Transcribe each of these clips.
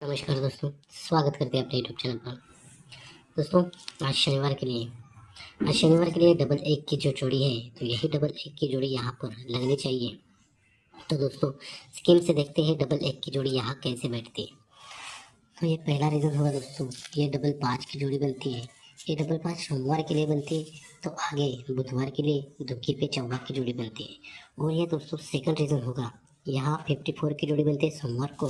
नमस्कार दोस्तों, स्वागत करते हैं अपने यूट्यूब चैनल पर। दोस्तों, आज शनिवार के लिए डबल एक की जो जोड़ी है, तो यही डबल एक की जोड़ी यहाँ पर लगनी चाहिए। तो दोस्तों, स्कीम से देखते हैं डबल एक की जोड़ी यहाँ कैसे बैठती है। तो ये पहला रीज़न होगा दोस्तों, ये डबल पाँच की जोड़ी बनती है। ये डबल पाँच सोमवार के लिए बनती है, तो आगे बुधवार के लिए दुग्गी पे चौवा की जोड़ी बनती है। और ये दोस्तों सेकंड रीज़न होगा, यहाँ 54 की जोड़ी बनती है सोमवार को,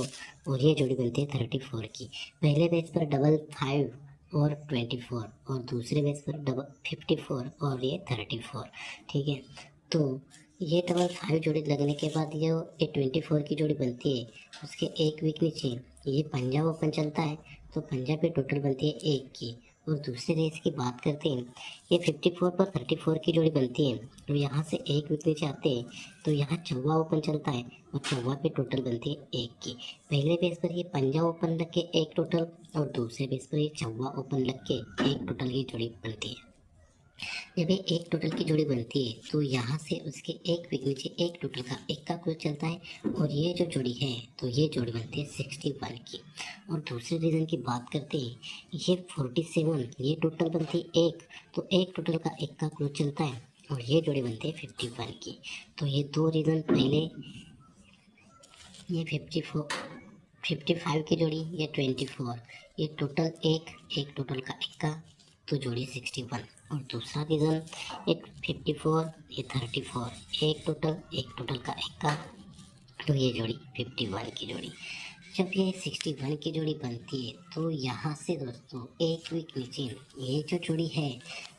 और ये जोड़ी बनती है 34 की। पहले बेस पर डबल 5 और 24, और दूसरे बेस पर डबल 54 और ये 34। ठीक है, तो ये डबल 5 जोड़ी लगने के बाद ये 24 की जोड़ी बनती है। उसके एक वीक नीचे ये पंजाब ओपन चलता है, तो पंजाब पे टोटल बनती है एक की। और दूसरे रेस की बात करते हैं, ये 54 पर 34 की जोड़ी बनती है, तो यहाँ से एक वीक नीचे आते हैं, तो यहाँ चौवा ओपन चलता है, और चौवा पे टोटल बनती है एक की। पहले बेस पर ये पंजाब ओपन लग के एक टोटल, और दूसरे बेस पर ये चौवा ओपन लग के एक टोटल की जोड़ी बनती है। जब ये एक टोटल की जोड़ी बनती है, तो यहाँ से उसके एक वीक नीचे एक टोटल का एक का क्लोज चलता है, और ये जो जोड़ी है, तो ये जोड़ी बनती है 61 की। और दूसरे रीज़न की बात करते हैं, ये 47, ये टोटल बनती है एक, तो एक टोटल का एक का क्लोज चलता है, और ये जोड़ी बनती है 51 की। तो ये दो रीज़न पहले, ये 55 की जोड़ी, ये 24, ये टोटल एक टोटल का इक्का, तो जोड़ी 61। और दूसरा रीज़न, एक 54, ये 34, एक टोटल का इक्का, तो ये जोड़ी 51 की जोड़ी। जब ये 61 की जोड़ी बनती है, तो यहाँ से दोस्तों एक वीक नीचे ये जो जोड़ी है,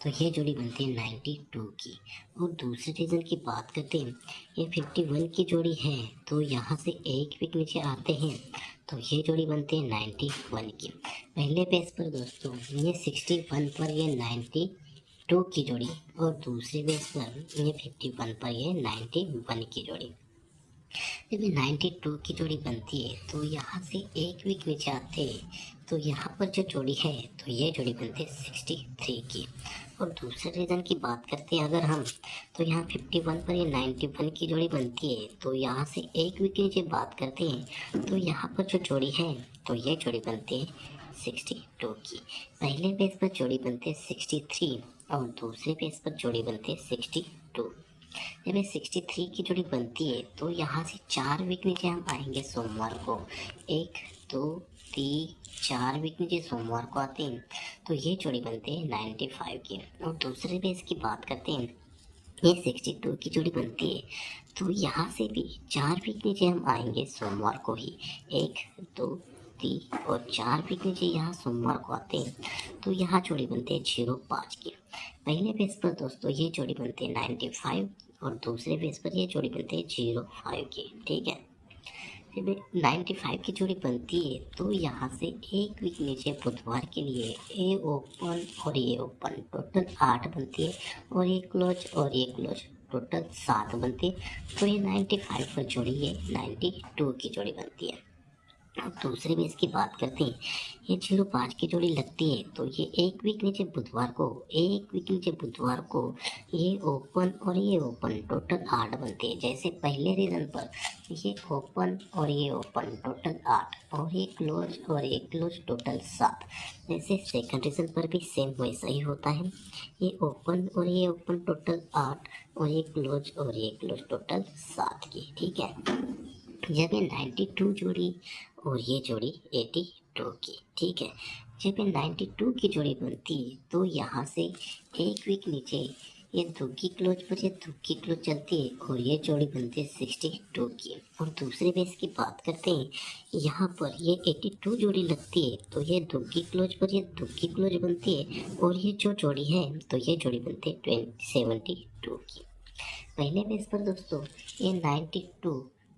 तो ये जोड़ी बनती है 92 की। और दूसरे रीज़न की बात करते हैं, ये 51 की जोड़ी है, तो यहाँ से एक वीक नीचे आते हैं, तो ये जोड़ी बनती है 91 की। पहले पेज पर दोस्तों ये 61 पर ये 92 की जोड़ी, और दूसरे बेस पर ये 51 पर ये 91 की जोड़ी। जब ये 92 की जोड़ी बनती है, तो यहाँ से एक वीक नीचे आते हैं, तो यहाँ पर जो जोड़ी है, तो ये जोड़ी बनती है 63 की। और दूसरे रीज़न की बात करते हैं अगर हम, तो यहाँ 51 पर ये 91 की जोड़ी बनती है, तो यहाँ से एक वीक नीचे बात करते हैं, तो यहाँ पर जो जोड़ी है, तो ये जोड़ी बनती है 62 की। पहले पेज पर जोड़ी बनती है 63, और दूसरे पेज पर जोड़ी बनती है 62। जब ये 63 की जोड़ी बनती है, तो यहाँ से 4 वीक नीचे हम आएंगे सोमवार को, 1 2 3 4 वीक नीचे सोमवार को आते हैं, तो ये जोड़ी बनती है 95 की। और दूसरे बेस की बात करते हैं, ये 62 की जोड़ी बनती है, तो यहाँ से भी 4 वीक नीचे हम आएंगे सोमवार को ही, 1 2 3 और 4 वीक नीचे यहाँ सोमवार को आते हैं, तो यहाँ जोड़ी बनती है 05 की। पहले बेस पर दोस्तों ये जोड़ी बनती है 95, और दूसरे बेस पर ये जोड़ी बनती है 05 की। ठीक है, जब 95 की जोड़ी बनती है, तो यहाँ से एक वीक नीचे बुधवार के लिए ए ओपन और ये ओपन टोटल 8 बनती है, और ये क्लोज और ये क्लोज टोटल 7 बनती है। तो ये 95 पर जोड़ी ये 92 की जोड़ी बनती है। अब दूसरे बेस की बात करते हैं, ये 05 की जोड़ी लगती है, तो ये एक वीक नीचे बुधवार को ये ओपन और ये ओपन टोटल 8 बनते हैं। जैसे पहले रीजन पर ये ओपन और ये ओपन टोटल 8, और ये क्लोज और ये क्लोज टोटल 7। जैसे सेकंड रीजन पर भी सेम वैसा ही होता है, ये ओपन और ये ओपन टोटल 8, और ये क्लोज टोटल 7 की। ठीक है, जब ये 92 जोड़ी और ये जोड़ी 82 की। ठीक है, जब ये 92 की जोड़ी बनती है, तो यहाँ से एक वीक नीचे ये दुग्गी क्लोज पर ये दुग्गी क्लोज चलती है, और ये जोड़ी बनती है 62 की। और दूसरे बेस की बात करते हैं, यहाँ पर ये 82 जोड़ी लगती है, तो ये दुग्गी क्लोज पर ये दुग्गी क्लोज बनती है, और ये जो जोड़ी है, तो ये जोड़ी बनती है 72 की। पहले पेज पर दोस्तों ये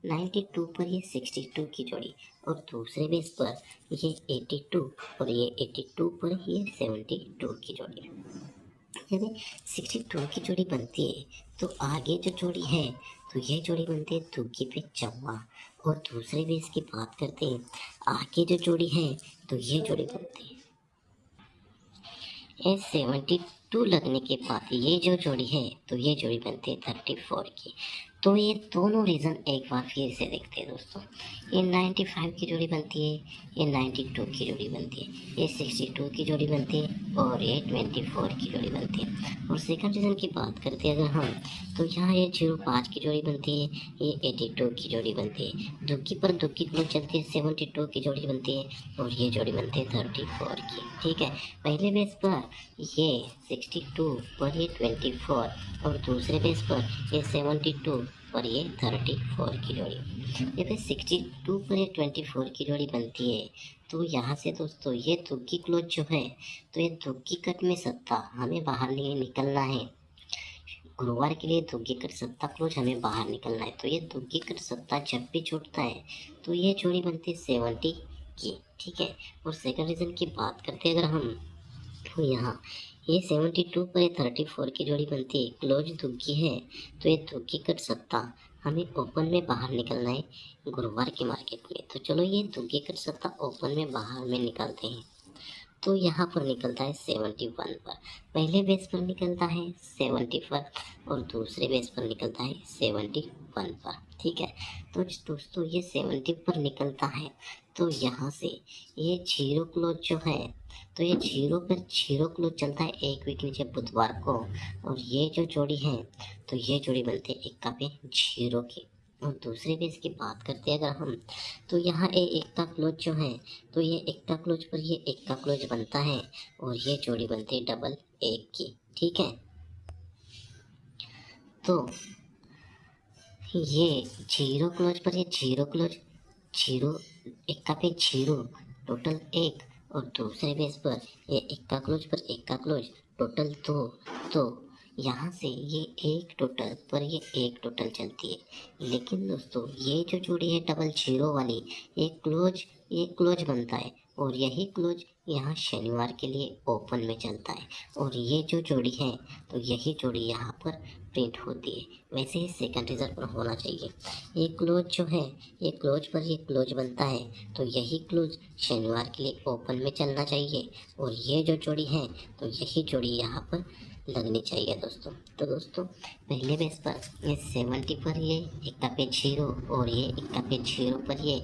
92 पर ये 62 की जोड़ी, और दूसरे बेस पर ये 82 और ये 82 पर ये 72 की जोड़ी। जब 62 की जोड़ी बनती है, तो आगे जो जोड़ी है, तो ये जोड़ी बनती है दुग्गी पे चौवा। और दूसरे बेस की बात करते हैं, आगे जो जोड़ी है, तो ये जोड़ी बनती है ये 72 लगने के बाद ये जो जोड़ी है, तो ये जोड़ी बनती है 34 की। तो ये दोनों रीज़न एक बार फिर से देखते हैं दोस्तों। ये 95 की जोड़ी बनती है, ये 92 की जोड़ी बनती है, ये 62 की जोड़ी बनती है और ये 24 की जोड़ी बनती है। और सेकंड रीज़न की बात करते हैं अगर हम, तो यहाँ ये 05 की जोड़ी बनती है, ये 82 की जोड़ी बनती है। दुग्गी पर दुग्गी क्लोज चलती है, 72 की जोड़ी बनती है और ये जोड़ी बनती है 34 की। ठीक है, पहले बेस पर ये 62 पर ये 24 और दूसरे बेस पर ये 72 और ये 34 की जोड़ी। ये फिर 62 पर ये 24 की जोड़ी बनती है। तो यहाँ से दोस्तों ये दुग्गी क्लोज जो है, तो ये दुग्गी कट में सत्ता हमें बाहर निकलना है। गुरुवार के लिए दुग्गी कट सत्ता क्लोज हमें बाहर निकलना है। तो ये दुग्गी कट सत्ता जब भी छूटता है तो ये जोड़ी बनती है 70 की। ठीक है, और सेकंड रीजन की बात करते हैं अगर हम, तो यहाँ ये 72 पर ये 34 की जोड़ी बनती है, क्लोज दुग्गी है। तो ये दुग्गी कट सत्ता हमें ओपन में बाहर निकलना है गुरुवार के मार्केट में। तो चलो ये दुग्गी कट सत्ता ओपन में बाहर में निकालते हैं। तो यहाँ पर निकलता है 71 पर, पहले बेस पर निकलता है 70 पर और दूसरे बेस पर निकलता है 71 पर। ठीक है, तो दोस्तों ये 70 पर निकलता है। तो यहाँ से ये 0 क्लोज जो है, तो ये 0 पर 0 क्लोज चलता है एक वीक नीचे बुधवार को। और ये जो जोड़ी है, तो ये जोड़ी बनती है इक्का पे 0 की। और दूसरे बेस की बात करते हैं अगर हम, तो यहाँ इक्का क्लोज जो है, तो ये इक्का क्लोज पर ये इक्का क्लोज बनता है और ये जोड़ी बनती है डबल 1 की। ठीक है, तो ये 0 क्लोज पर ये 0 क्लोज 0 इक्का पे 0 टोटल 1 और दूसरे बेस पर ये इक्का क्लोज पर इक्का क्लोज टोटल 2। तो यहाँ से ये एक टोटल पर ये एक टोटल चलती है। लेकिन दोस्तों ये जो जोड़ी है डबल 0 वाली, ये क्लोज बनता है और यही क्लोज यहाँ शनिवार के लिए ओपन में चलता है। और ये जो जोड़ी है, तो यही जोड़ी यहाँ पर प्रिंट होती है। वैसे ही सेकंड रिजल्ट पर होना चाहिए। ये क्लोज जो है, ये क्लोज पर ये क्लोज बनता है, तो यही क्लोज शनिवार के लिए ओपन में चलना चाहिए। और ये जो जोड़ी है, तो यही जोड़ी यहाँ पर लगनी चाहिए दोस्तों। तो दोस्तों पहले बेस पर ये 70 पर ये इक्का पे 0 और ये इक्का पे 0 पर ये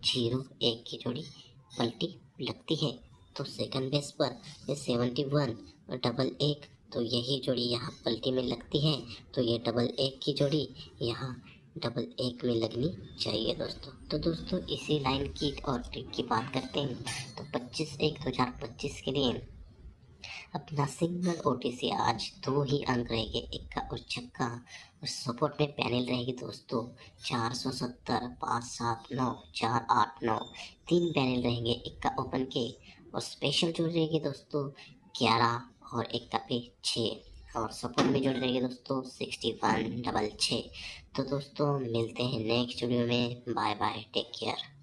0 1 की जोड़ी पलटी लगती है। तो सेकंड बेस पर ये 71 और डबल 1, तो यही जोड़ी यहाँ पलटी में लगती है। तो ये डबल 1 की जोड़ी यहाँ डबल 1 में लगनी चाहिए दोस्तों। तो दोस्तों इसी लाइन की और ट्रिक की बात करते हैं। तो 25/1/2025 के लिए अपना सिंगल OTC आज 2 ही अंक रहेंगे, इक्का और छक्का। और सपोर्ट में पैनल रहेगी दोस्तों 470 579 489, 3 पैनल रहेंगे इक्का ओपन के। और स्पेशल जोड़ रहेगी दोस्तों 11 और इक्का पे 6 और सपोर्ट में जोड़ रहेगी दोस्तों 61 666। तो दोस्तों मिलते हैं नेक्स्ट वीडियो में। Bye bye, take care.